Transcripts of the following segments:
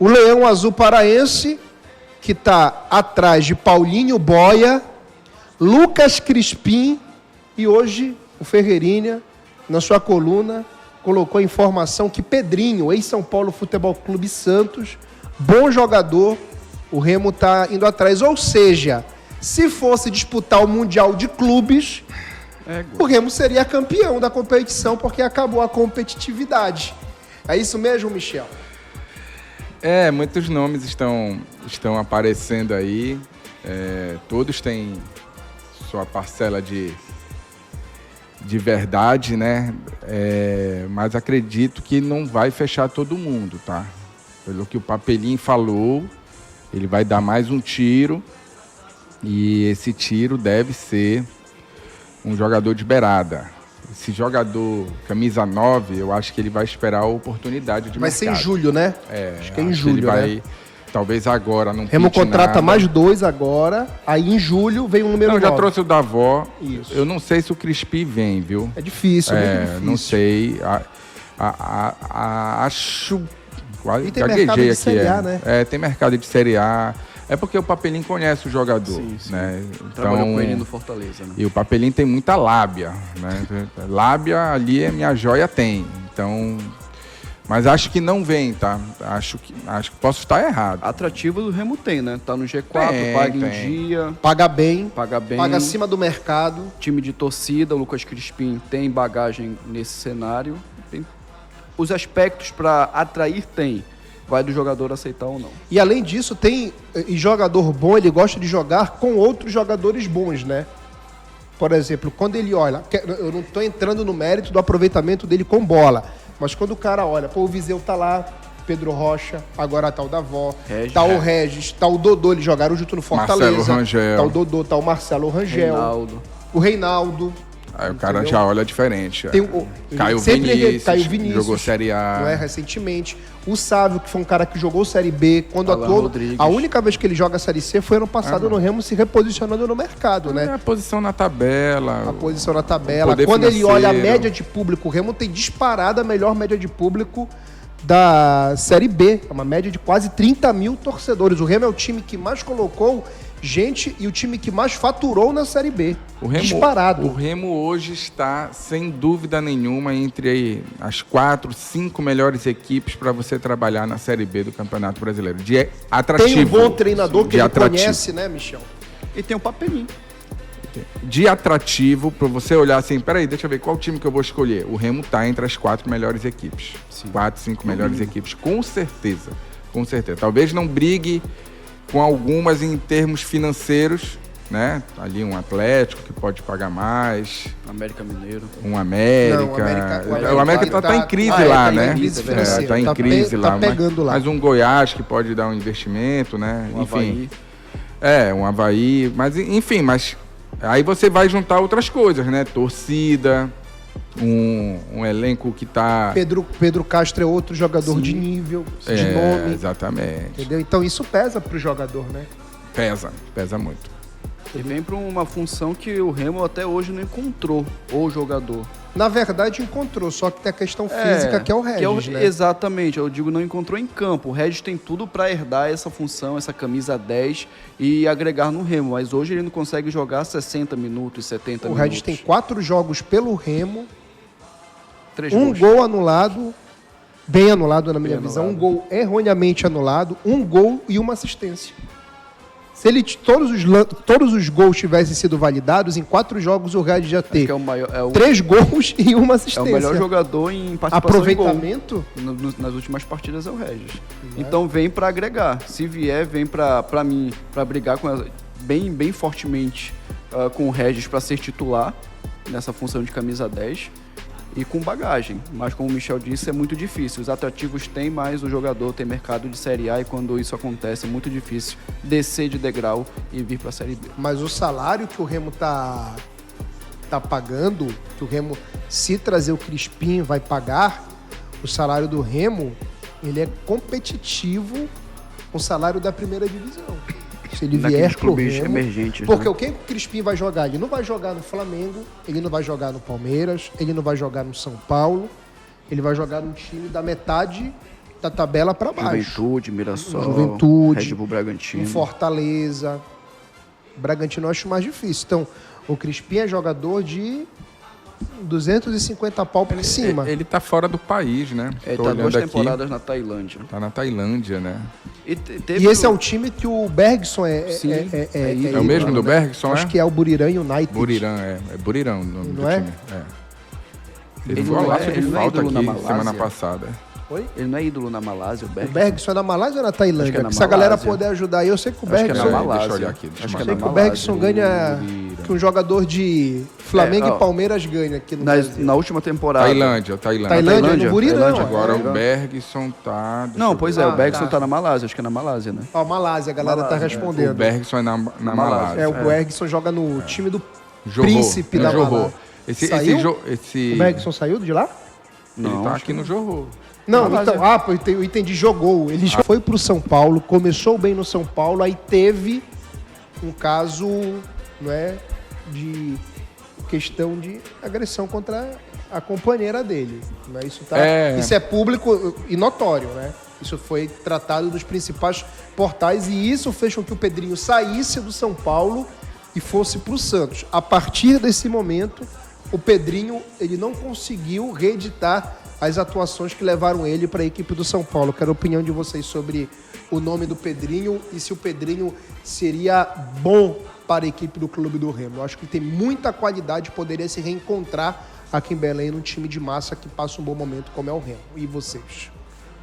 O Leão Azul Paraense, que está atrás de Paulinho Boia, Lucas Crispim, e hoje o Ferreirinha, na sua coluna, colocou a informação que Pedrinho, ex-São Paulo Futebol Clube Santos, bom jogador, o Remo está indo atrás. Ou seja, se fosse disputar o Mundial de Clubes, o Remo seria campeão da competição, porque acabou a competitividade. É isso mesmo, Michel? Muitos nomes estão aparecendo aí, todos têm sua parcela de verdade, né? Mas acredito que não vai fechar todo mundo, tá? Pelo que o Papelinho falou, ele vai dar mais um tiro, e esse tiro deve ser um jogador de beirada. Esse jogador, camisa 9, eu acho que ele vai esperar a oportunidade de mercado. Vai ser em julho, né? Acho que é em julho, né? Talvez agora não Remo contrata nada. Mais 2 agora, aí em julho vem um número 9. Já trouxe o Davó. Isso. Eu não sei se o Crispim vem, viu? É difícil, muito difícil. Não sei. Acho... E tem mercado de Série A, né? Tem mercado de Série A. É porque o Papelinho conhece o jogador, sim. Né? Então, trabalhou com ele no Fortaleza, né? E o Papelinho tem muita lábia, né? Lábia ali a minha joia tem. Então, mas acho que não vem, tá? Acho que posso estar errado. Atrativo do Remo tem, né? Tá no G4, paga em dia. Paga bem. Paga acima do mercado. Time de torcida, o Lucas Crispim tem bagagem nesse cenário. Tem os aspectos para atrair tem. Vai do jogador aceitar ou não. E além disso, e jogador bom, ele gosta de jogar com outros jogadores bons, né? Por exemplo, quando ele olha, eu não estou entrando no mérito do aproveitamento dele com bola, mas quando o cara olha, o Viseu tá lá, Pedro Rocha, agora tá o Davó, tá o Regis, tá o Dodô, eles jogaram junto no Fortaleza. Marcelo Rangel. Tá o Dodô, tá o Marcelo Rangel. O Reinaldo. Aí o cara já olha diferente. Caio Vinícius, jogou Série A. Não é, recentemente. O Sávio, que foi um cara que jogou Série B, quando atuou. Rodrigues. A única vez que ele joga a Série C foi ano passado no Remo, se reposicionando no mercado, né? A posição na tabela. A posição na tabela. Quando ele olha a média de público, o Remo tem disparado a melhor média de público da Série B. É uma média de quase 30 mil torcedores. O Remo é o time que mais colocou gente e o time que mais faturou na Série B. Disparado. O Remo hoje está, sem dúvida nenhuma, entre as 4, 5 melhores equipes para você trabalhar na Série B do Campeonato Brasileiro. De atrativo. Tem um bom treinador que ele conhece, né, Michel? E tem o Papelinho. De atrativo, para você olhar assim, peraí, deixa eu ver qual time que eu vou escolher. O Remo está entre as 4 melhores equipes. 4, 5 melhores equipes, com certeza. Com certeza. Talvez não brigue com algumas em termos financeiros, né? Ali um Atlético que pode pagar mais. América Mineiro. Um América. Não, o América tá em crise lá, né? Tá em crise lá. Mas um Goiás que pode dar um investimento, né? Enfim. Um Avaí. Mas, enfim, aí você vai juntar outras coisas, né? Torcida, um elenco que tá... Pedro Castro é outro jogador de nível, de nome. Exatamente. Entendeu? Então isso pesa pro jogador, né? Pesa muito. E vem para uma função que o Remo até hoje não encontrou, o jogador. Na verdade encontrou, só que tem a questão física que é o Regis, né? Exatamente, eu digo não encontrou em campo. O Regis tem tudo para herdar essa função, essa camisa 10 e agregar no Remo, mas hoje ele não consegue jogar 60 minutos, 70 minutos. O Regis tem 4 jogos pelo Remo, 3 gols. Gol anulado, bem anulado na minha visão, um gol erroneamente anulado, um gol e uma assistência. Se todos os gols tivessem sido validados, em 4 jogos o Regis já ter 3 gols e uma assistência. É o melhor jogador em participação aproveitamento em gol. Nas últimas partidas é o Regis. Então vem para agregar. Se vier, vem para mim, para brigar bem fortemente com o Regis para ser titular nessa função de camisa 10. E com bagagem, mas como o Michel disse, é muito difícil. Os atrativos têm, mas o jogador tem mercado de Série A e quando isso acontece é muito difícil descer de degrau e vir para a Série B. Mas o salário que o Remo tá pagando, que o Remo, se trazer o Crispim, vai pagar, o salário do Remo, ele é competitivo com o salário da primeira divisão. Se ele vier pro Remo, emergentes, porque quem o Crispim vai jogar? Ele não vai jogar no Flamengo, ele não vai jogar no Palmeiras, ele não vai jogar no São Paulo, ele vai jogar num time da metade da tabela para baixo. Juventude, Mirassol, Juventude, Red Bull Bragantino. Em Fortaleza. Bragantino eu acho mais difícil. Então, o Crispim é jogador de 250 pau por cima. Ele tá fora do país, né? Ele Tô tá olhando 2 aqui. temporadas na Tailândia. Tá na Tailândia, né? E esse é um time que o Bergson é É o mesmo do Bergson, Acho que é o Buriram United. Buriram, é Buriram o nome Não do é? time. É. Ele Ele foi um não laço é- de ele não é falta ídolo aqui na Malásia? semana passada. Oi? Ele não é ídolo na Malásia, o O Bergson? Bergson é na Malásia ou na Tailândia? Acho que é na Se a galera Malásia. puder ajudar aí, eu sei que o Acho que é Bergson... na Deixa eu Malásia. olhar aqui, deixa eu Acho que é sei na que o Malásia. Bergson ganha que um jogador de Flamengo É, ó. e Palmeiras ganha aqui no Brasil. Na última temporada. Tailândia. Tailândia, no Buriram. Tailândia. Agora Tailândia. o Bergson tá... deixa Não, eu pois ver. é, Ah, o Bergson tá. tá na Malásia, acho que é na Malásia, né? Ó, Malásia, a galera tá Malásia, respondendo. O Bergson é na Malásia. O Bergson joga no time do Johor, príncipe no da Johor. Malásia. Esse O Bergson saiu de lá? Ele Não, tá acho aqui no Johor. Não, Malásia. então, pô, eu entendi, jogou. Ele já foi pro São Paulo, começou bem no São Paulo, aí teve um caso, não é, de questão de agressão contra a companheira dele. Né? Isso é público e notório, né? Isso foi tratado nos principais portais e isso fez com que o Pedrinho saísse do São Paulo e fosse pro Santos. A partir desse momento, o Pedrinho ele não conseguiu reeditar as atuações que levaram ele para a equipe do São Paulo. Quero a opinião de vocês sobre o nome do Pedrinho e se o Pedrinho seria bom para a equipe do Clube do Remo. Eu acho que tem muita qualidade, poderia se reencontrar aqui em Belém num time de massa que passa um bom momento como é o Remo. E vocês?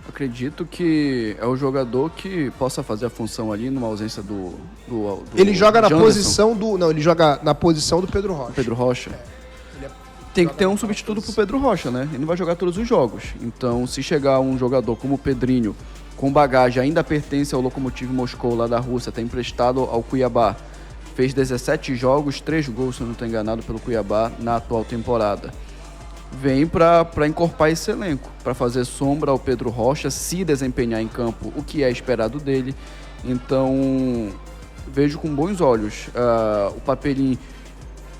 Acredito que é o jogador que possa fazer a função ali numa ausência do Ele joga na Janderson. posição do... Não, ele joga na posição do Pedro Rocha. Pedro Rocha. Tem que ter um substituto pro Pedro Rocha, né? Ele não vai jogar todos os jogos. Então, se chegar um jogador como o Pedrinho, com bagagem, ainda pertence ao Lokomotiv Moscou lá da Rússia, tá emprestado ao Cuiabá, fez 17 jogos, 3 gols, se eu não estou enganado, pelo Cuiabá na atual temporada. Vem para encorpar esse elenco, para fazer sombra ao Pedro Rocha, se desempenhar em campo o que é esperado dele. Então, vejo com bons olhos o Papelim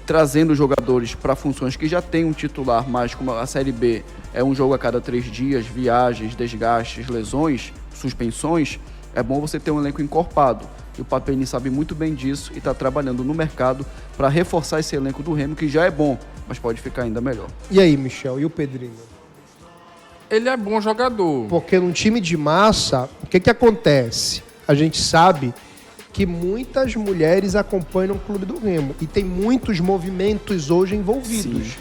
trazendo jogadores para funções que já tem um titular, mas como a Série B é um jogo a cada 3 dias, viagens, desgastes, lesões, suspensões, é bom você ter um elenco encorpado. E o Papelim sabe muito bem disso e está trabalhando no mercado para reforçar esse elenco do Remo, que já é bom, mas pode ficar ainda melhor. E aí, Michel, e o Pedrinho? Ele é bom jogador. Porque num time de massa, o que acontece? A gente sabe que muitas mulheres acompanham o Clube do Remo e tem muitos movimentos hoje envolvidos. Sim.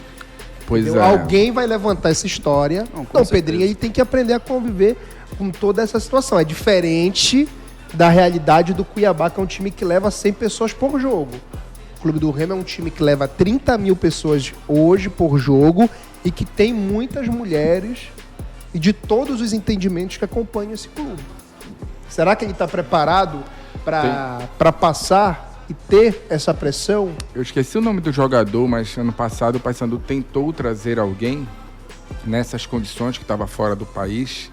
Pois Entendeu? é. Alguém vai levantar essa história. Não, com Não, o certeza. Pedrinho ele tem que aprender a conviver com toda essa situação. É diferente da realidade do Cuiabá, que é um time que leva 100 pessoas por jogo. O Clube do Remo é um time que leva 30 mil pessoas hoje por jogo e que tem muitas mulheres e de todos os entendimentos que acompanham esse clube. Será que ele está preparado para passar e ter essa pressão? Eu esqueci o nome do jogador, mas ano passado o Paysandu tentou trazer alguém nessas condições que estava fora do país.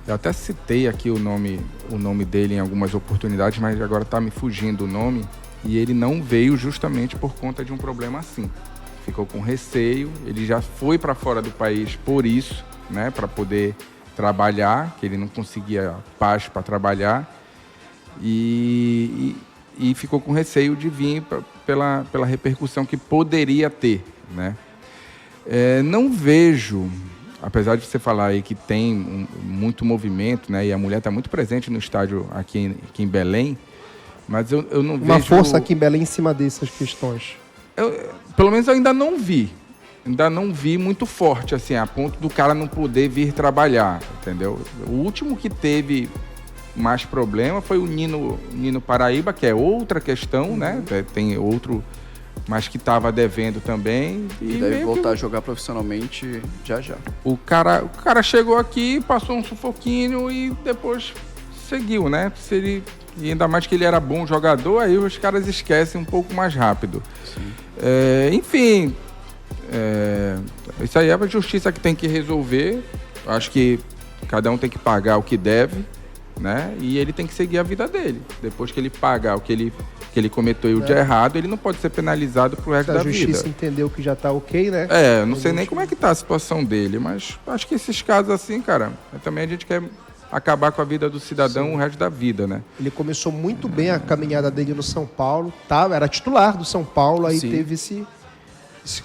Eu até citei aqui o nome dele em algumas oportunidades, mas agora está me fugindo o nome. E ele não veio justamente por conta de um problema assim. Ficou com receio, ele já foi para fora do país por isso, né, para poder trabalhar, que ele não conseguia paz para trabalhar. E ficou com receio de vir pela repercussão que poderia ter, né? Não vejo, apesar de você falar aí que tem muito movimento, né? E a mulher está muito presente no estádio aqui em Belém, mas eu não vejo... Uma força aqui em Belém em cima dessas questões. Pelo menos eu ainda não vi. Ainda não vi muito forte, assim, a ponto do cara não poder vir trabalhar, entendeu? O último que teve mais problema foi o Nino Paraíba, que é outra questão, né? Tem outro, mas que estava devendo também. E deve voltar a jogar profissionalmente já. O cara chegou aqui, passou um sufoquinho e depois seguiu, né? E ainda mais que ele era bom jogador, aí os caras esquecem um pouco mais rápido. Enfim, isso aí é a justiça que tem que resolver. Acho que cada um tem que pagar o que deve, né? E ele tem que seguir a vida dele. Depois que ele pagar o que ele que ele cometeu o de errado, ele não pode ser penalizado pro resto A da justiça vida. entendeu que já tá ok, né? Não sei nem como é que tá a situação dele, mas acho que esses casos assim, cara, também a gente quer acabar com a vida do cidadão o resto da vida, né? Ele começou muito bem a caminhada dele no São Paulo, era titular do São Paulo, aí Sim. teve esse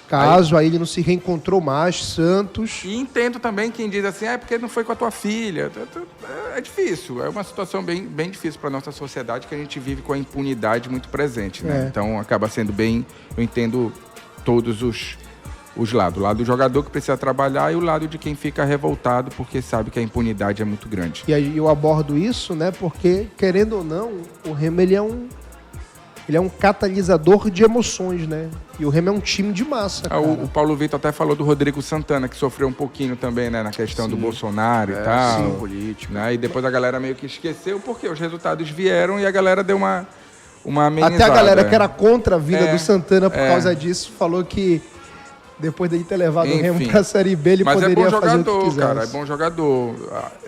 caso, aí ele não se reencontrou mais, Santos. E entendo também quem diz assim, é porque não foi com a tua filha. É difícil, é uma situação bem, bem difícil para nossa sociedade, que a gente vive com a impunidade muito presente, né? Então acaba sendo bem, eu entendo todos os lados. O lado do jogador que precisa trabalhar e o lado de quem fica revoltado porque sabe que a impunidade é muito grande. E aí eu abordo isso, né? Porque, querendo ou não, o Remo ele é um catalisador de emoções, né? E o Remo é um time de massa, cara. O Paulo Vitor até falou do Rodrigo Santana, que sofreu um pouquinho também, né? Na questão do Bolsonaro e tal. Sim, político. Né? E depois a galera meio que esqueceu, porque os resultados vieram e a galera deu uma amenizada. Até a galera que era contra a vinda do Santana por causa disso, falou que depois dele ter levado o Remo pra Série B, ele poderia fazer o que quisesse. Cara, é bom jogador.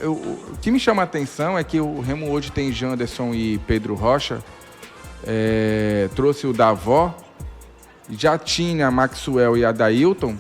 O que me chama a atenção é que o Remo hoje tem Janderson e Pedro Rocha, trouxe o Davó, já tinha Maxwell e Adailton,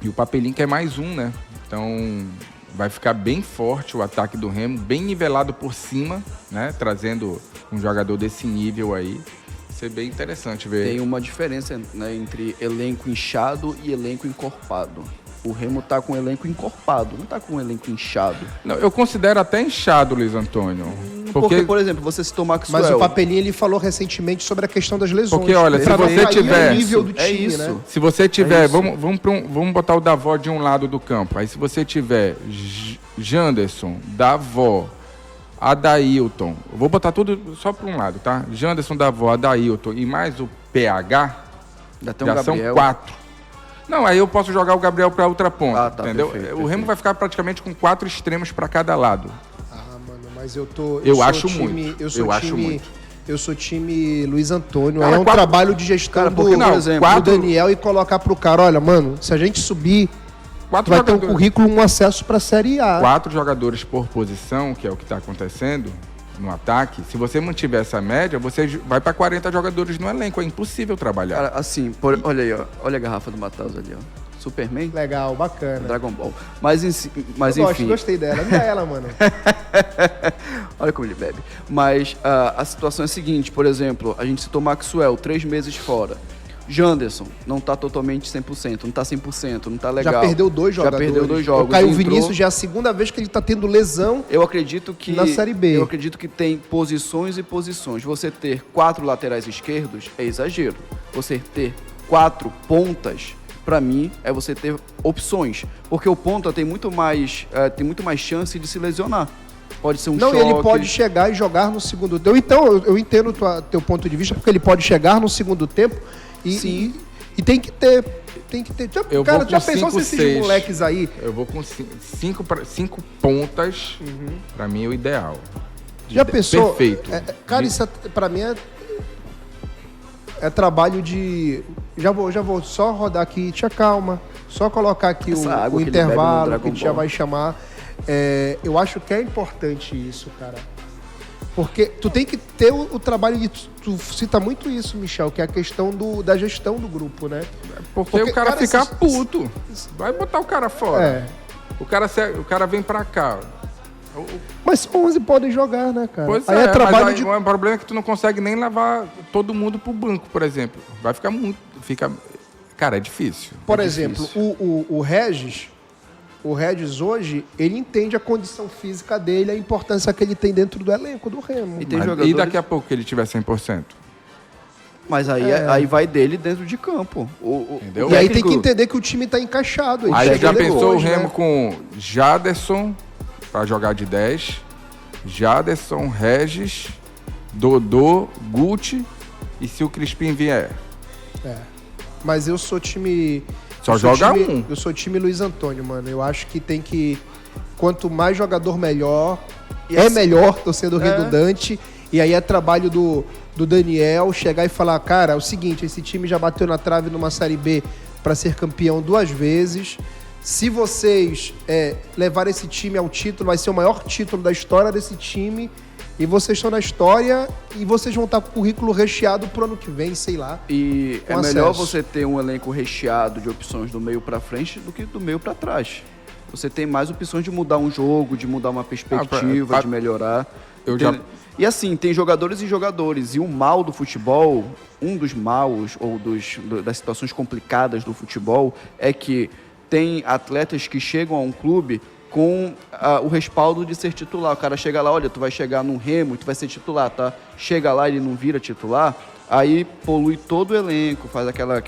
e o Papelinho que é mais um, né? Então vai ficar bem forte o ataque do Remo, bem nivelado por cima, né? Trazendo um jogador desse nível aí. Vai ser bem interessante ver. Tem uma diferença, né, entre elenco inchado e elenco encorpado. O Remo tá com elenco encorpado, não tá com um elenco inchado. Não, eu considero até inchado, Luiz Antônio. Porque, por exemplo, você citou Maxwell. Mas o Papelinho, ele falou recentemente sobre a questão das lesões. Porque, olha, se pra não você cair tiver... o nível do É time, isso. né? Se você tiver... Vamos botar o Davó de um lado do campo. Aí se você tiver Janderson, Davó, Adailton... Eu vou botar tudo só para um lado, tá? Janderson, Davó, Adailton e mais o PH, Já tem já um são Gabriel. 4. Não, aí eu posso jogar o Gabriel para outra ponta, Ah, tá, entendeu? perfeito, O Remo vai ficar praticamente com 4 extremos para cada lado. Mano, mas eu tô... Eu sou acho time, muito. Eu Acho muito. Eu sou time Luiz Antônio. Cara, é um trabalho de gestão Cara, porque, por exemplo, do Daniel e colocar pro cara, olha, mano, se a gente subir, tu vai ter um currículo, um acesso pra Série A. 4 jogadores por posição, que é o que está acontecendo no ataque. Se você mantiver essa média, você vai para 40 jogadores no elenco. É impossível trabalhar. Cara, assim, olha aí, ó. Olha a garrafa do Matheus ali, ó. Superman, Legal, bacana. Dragon Ball. Mas enfim. Gostei dela. Me dá ela, mano. Olha como ele bebe. Mas a situação é a seguinte, por exemplo, a gente citou Maxwell, 3 meses fora. Janderson não tá totalmente 100%, não tá 100%, não tá legal. Já perdeu 2 jogadores. Já perdeu 2 jogos. O Caio Entrou. Vinícius já é a segunda vez que ele tá tendo lesão. Eu acredito que na Série B. Eu acredito que tem posições e posições. Você ter 4 laterais esquerdos é exagero. Você ter 4 pontas, para mim, é você ter opções, porque o ponta tem muito mais chance de se lesionar. Pode ser um choque. Não, ele pode chegar e jogar no segundo tempo. Então, eu entendo teu ponto de vista, porque ele pode chegar no segundo tempo e tem que ter. Eu Cara, vou com já pensou 5, se esses 6. moleques aí... Eu vou com 5 pontas, para mim é o ideal. Já pensou? Perfeito. Cara, isso pra mim é trabalho de... Já vou só rodar aqui, te acalma. Só colocar aqui o intervalo, que a gente já vai chamar. Eu acho que é importante isso, cara. Porque tu tem que ter o trabalho de... Tu cita muito isso, Michel, que é a questão da gestão do grupo, né? Porque o cara fica puto. Vai botar o cara fora. O cara vem pra cá. Mas 11 podem jogar, né, cara? Pois aí é trabalho mas o problema é que tu não consegue nem levar todo mundo pro banco, por exemplo. Vai ficar muito... Cara, é difícil. Por exemplo, o Regis hoje, ele entende a condição física dele, a importância que ele tem dentro do elenco do Remo. E daqui a pouco que ele tiver 100%? Mas aí vai dele dentro de campo. Entendeu? E aí tem que entender que o time tá encaixado. Aí já pensou hoje, o Remo né? com Jaderson para jogar de 10, Jaderson, Regis, Dodô, Guti e se o Crispim vier? Mas eu sou time... Só joga um. Eu sou time Luiz Antônio, mano. Eu acho que tem que... Quanto mais jogador, melhor. Melhor, tô sendo redundante. E aí é trabalho do Daniel chegar e falar, cara, é o seguinte, esse time já bateu na trave numa Série B para ser campeão 2 vezes. Se vocês levarem esse time ao título, vai ser o maior título da história desse time. E vocês estão na história e vocês vão estar com o currículo recheado pro ano que vem, sei lá. E é com melhor acesso. você ter um elenco recheado de opções do meio pra frente do que do meio pra trás. Você tem mais opções de mudar um jogo, de mudar uma perspectiva, de melhorar. E assim, tem jogadores e jogadores. E o mal do futebol, um dos maus ou das situações complicadas do futebol é que tem atletas que chegam a um clube com o respaldo de ser titular. O cara chega lá, olha, tu vai chegar num Remo e tu vai ser titular, tá? Chega lá e ele não vira titular, aí polui todo o elenco, faz aquela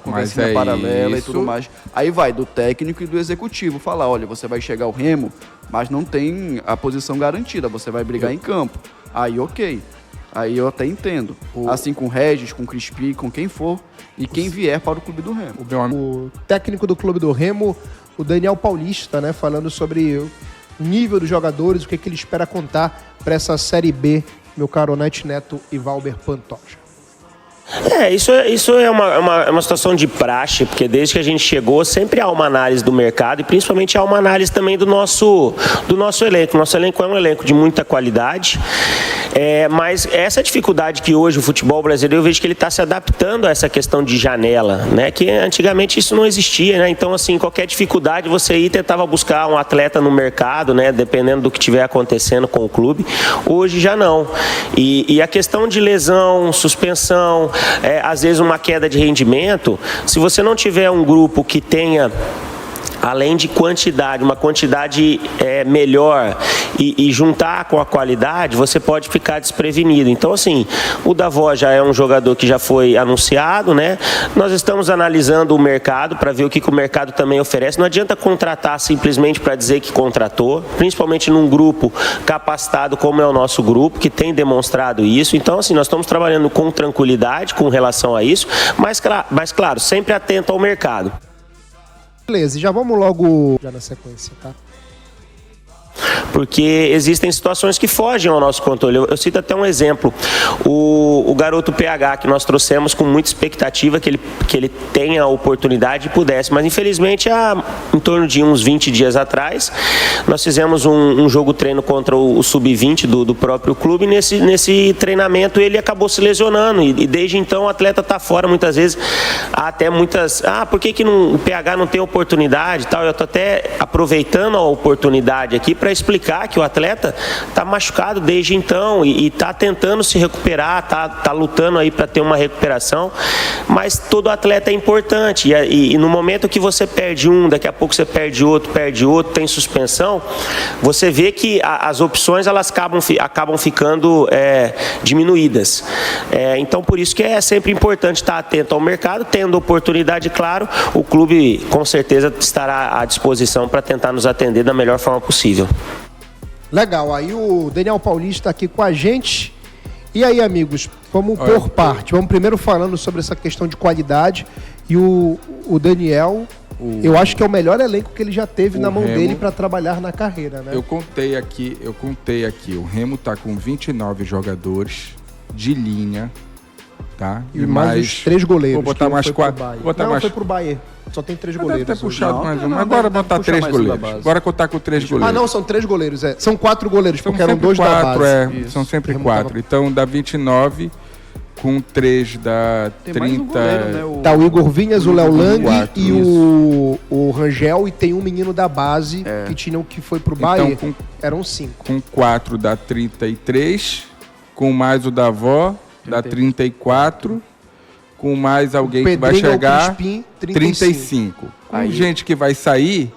conversinha paralela e tudo mais. Aí vai do técnico e do executivo falar, olha, você vai chegar ao Remo, mas não tem a posição garantida, você vai brigar em campo. Aí ok, aí eu até entendo. Assim com o Regis, com o Crispim, com quem for e quem vier para o Clube do Remo. O técnico do Clube do Remo, o Daniel Paulista, né, falando sobre o nível dos jogadores, o que ele espera contar para essa Série B, meu caro Onete Neto e Valber Pantoja. Isso é uma situação de praxe, porque desde que a gente chegou sempre há uma análise do mercado e principalmente há uma análise também do nosso elenco. Nosso elenco é um elenco de muita qualidade, mas essa dificuldade que hoje o futebol brasileiro, eu vejo que ele está se adaptando a essa questão de janela, né? Que antigamente isso não existia, né? Então, assim, qualquer dificuldade você ia tentava buscar um atleta no mercado, né? Dependendo do que estiver acontecendo com o clube. Hoje já não. E a questão de lesão, suspensão, às vezes uma queda de rendimento, se você não tiver um grupo que tenha, além de quantidade, uma quantidade melhor e juntar com a qualidade, você pode ficar desprevenido. Então, assim, o Davó já é um jogador que já foi anunciado, né? Nós estamos analisando o mercado para ver o que o mercado também oferece. Não adianta contratar simplesmente para dizer que contratou, principalmente num grupo capacitado como é o nosso grupo, que tem demonstrado isso. Então, assim, nós estamos trabalhando com tranquilidade com relação a isso, mas claro, sempre atento ao mercado. Beleza, e já vamos logo já na sequência, tá? Porque existem situações que fogem ao nosso controle. Eu cito até um exemplo. O garoto PH, que nós trouxemos com muita expectativa que ele tenha a oportunidade e pudesse. Mas, infelizmente, em torno de uns 20 dias atrás, nós fizemos um jogo-treino contra o Sub-20 do próprio clube. E nesse treinamento, ele acabou se lesionando. E desde então, o atleta está fora, muitas vezes. Há até muitas... por que o PH não tem oportunidade e tal? Eu estou até aproveitando a oportunidade aqui para explicar que o atleta está machucado desde então e está tentando se recuperar, está lutando aí para ter uma recuperação, mas todo atleta é importante e no momento que você perde um, daqui a pouco você perde outro, tem suspensão, você vê que as opções elas acabam ficando diminuídas. Então por isso que é sempre importante estar atento ao mercado, tendo oportunidade, claro, o clube com certeza estará à disposição para tentar nos atender da melhor forma possível. Legal, aí o Daniel Paulista aqui com a gente. E aí, amigos, vamos por parte. Vamos primeiro falando sobre essa questão de qualidade. E o Daniel, eu acho que é o melhor elenco que ele já teve na mão dele para trabalhar na carreira, né? Eu contei aqui. O Remo tá com 29 jogadores de linha, tá? E mais os 3 goleiros. Vou botar mais 4. Não, foi pro Bahia. Só tem 3 goleiros. Deve ter puxado mais um. Agora botar 3 goleiros. Agora contar com 3 goleiros. Não, são 3 goleiros. São 4 goleiros, porque eram 2 da base. São sempre 4. Então dá 29, com 3 dá 30. Goleiro, né? Tá o Igor Vinhas, o Léo Lang e o Rangel, e tem um menino da base que foi pro Bahia. Então, eram 5. Com 4 dá 33, com mais o Davó dá 34. Com mais alguém que vai chegar, Crispim, 35. Com aí, gente que vai sair...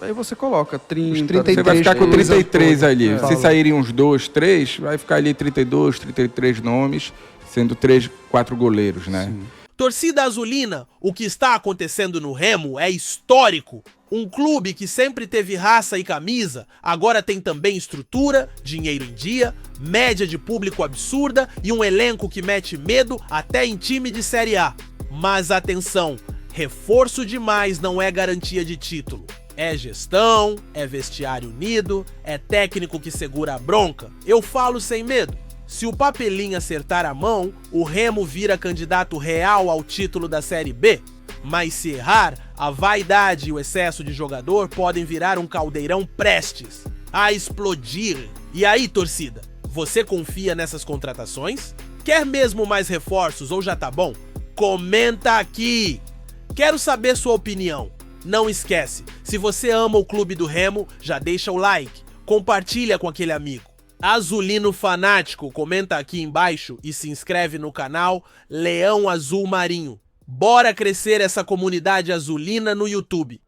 Aí você coloca 30, 33, você vai ficar com 33 ali. Se saírem uns 2, 3, vai ficar ali 32, 33 nomes, sendo 3, 4 goleiros, né? Sim. Torcida azulina, o que está acontecendo no Remo é histórico. Um clube que sempre teve raça e camisa, agora tem também estrutura, dinheiro em dia, média de público absurda e um elenco que mete medo até em time de Série A. Mas atenção, reforço demais não é garantia de título. É gestão, é vestiário unido, é técnico que segura a bronca. Eu falo sem medo. Se o Papelinho acertar a mão, o Remo vira candidato real ao título da Série B. Mas se errar, a vaidade e o excesso de jogador podem virar um caldeirão prestes a explodir. E aí, torcida, Você confia nessas contratações? Quer mesmo mais reforços ou já tá bom? Comenta aqui! Quero saber sua opinião. Não esquece, se você ama o Clube do Remo, já deixa o like, compartilha com aquele amigo. Azulino Fanático, comenta aqui embaixo e se inscreve no canal Leão Azul Marinho. Bora crescer essa comunidade azulina no YouTube.